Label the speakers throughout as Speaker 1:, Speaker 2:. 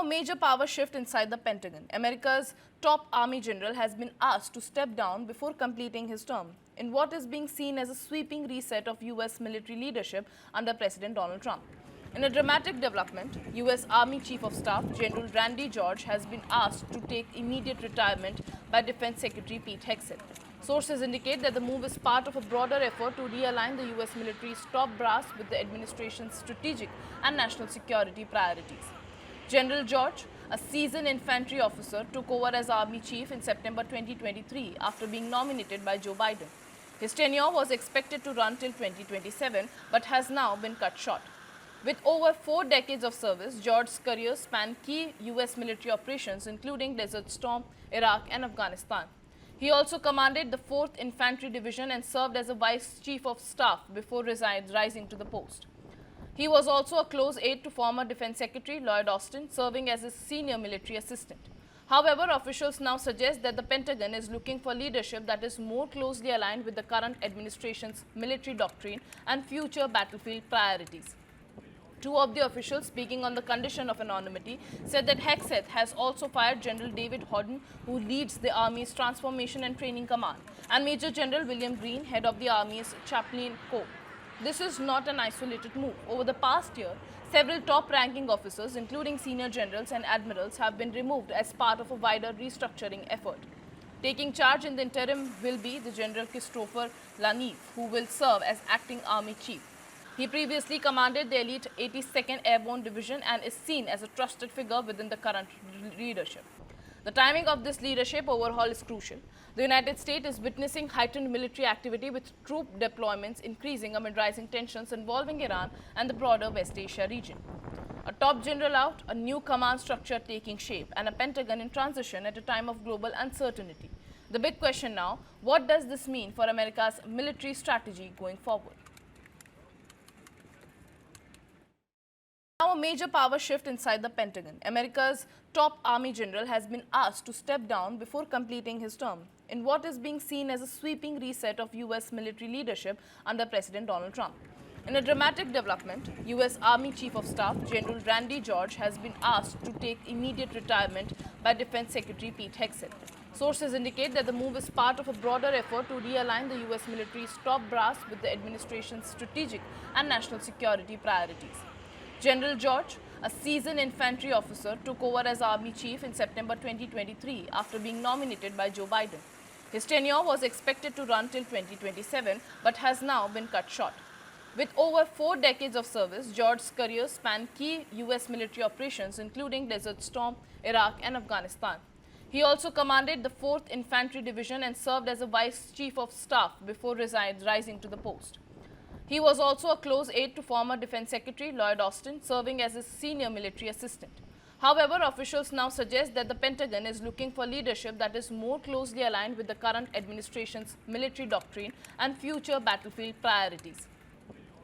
Speaker 1: major power shift inside the Pentagon. America's top army general has been asked to step down before completing his term, in what is being seen as a sweeping reset of US military leadership under President Donald Trump. In a dramatic development, US Army Chief of Staff General Randy George has been asked to take immediate retirement by Defense Secretary Pete Hegseth. Sources indicate that the move is part of a broader effort to realign the US military's top brass with the administration's strategic and national security priorities. General George, a seasoned infantry officer, took over as Army Chief in September 2023 after being nominated by Joe Biden. His tenure was expected to run till 2027 but has now been cut short. With over 4 decades of service, George's career spanned key US military operations including Desert Storm, Iraq and Afghanistan. He also commanded the 4th Infantry Division and served as a Vice Chief of Staff before rising to the post. He was also a close aide to former Defense Secretary Lloyd Austin, serving as his senior military assistant. However, officials now suggest that the Pentagon is looking for leadership that is more closely aligned with the current administration's military doctrine and future battlefield priorities. Two of the officials, speaking on the condition of anonymity, said that Hegseth has also fired General David Horden, who leads the Army's Transformation and Training Command, and Major General William Green, head of the Army's Chaplain Corps. This is not an isolated move. Over the past year, several top-ranking officers, including senior generals and admirals, have been removed as part of a wider restructuring effort. Taking charge in the interim will be the General Christopher Lanier, who will serve as acting Army Chief. He previously commanded the elite 82nd Airborne Division and is seen as a trusted figure within the current leadership. The timing of this leadership overhaul is crucial. The United States is witnessing heightened military activity with troop deployments increasing amid rising tensions involving Iran and the broader West Asia region. A top general out, a new command structure taking shape, and a Pentagon in transition at a time of global uncertainty. The big question now, what does this mean for America's military strategy going forward? Now, a major power shift inside the Pentagon. America's top army general has been asked to step down before completing his term, in what is being seen as a sweeping reset of US military leadership under President Donald Trump. In a dramatic development, US Army Chief of Staff General Randy George has been asked to take immediate retirement by Defense Secretary Pete Hegseth. Sources indicate that the move is part of a broader effort to realign the US military's top brass with the administration's strategic and national security priorities. General George, a seasoned infantry officer, took over as Army Chief in September 2023 after being nominated by Joe Biden. His tenure was expected to run till 2027 but has now been cut short. With over 4 decades of service, George's career spanned key US military operations including Desert Storm, Iraq and Afghanistan. He also commanded the 4th Infantry Division and served as a Vice Chief of Staff before rising to the post. He was also a close aide to former Defense Secretary Lloyd Austin, serving as his senior military assistant. However, officials now suggest that the Pentagon is looking for leadership that is more closely aligned with the current administration's military doctrine and future battlefield priorities.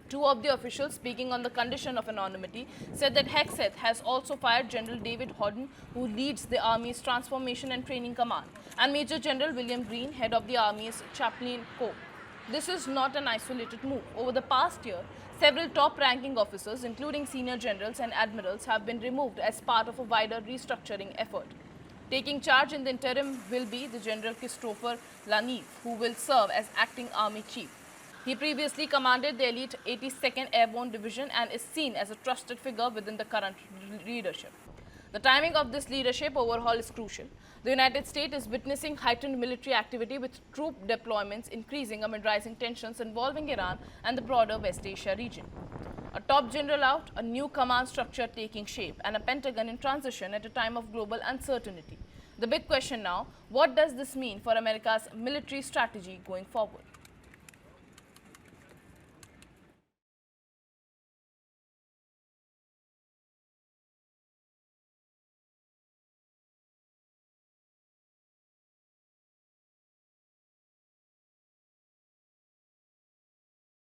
Speaker 1: Two of the officials, speaking on the condition of anonymity, said that Hegseth has also fired General David Horden, who leads the Army's Transformation and Training Command, and Major General William Green, head of the Army's Chaplain Corps. This is not an isolated move. Over the past year, several top-ranking officers, including senior generals and admirals, have been removed as part of a wider restructuring effort. Taking charge in the interim will be the General Christopher Lanier, who will serve as acting Army Chief. He previously commanded the elite 82nd Airborne Division and is seen as a trusted figure within the current leadership. The timing of this leadership overhaul is crucial. The United States is witnessing heightened military activity with troop deployments increasing amid rising tensions involving Iran and the broader West Asia region. A top general out, a new command structure taking shape, and a Pentagon in transition at a time of global uncertainty. The big question now, what does this mean for America's military strategy going forward?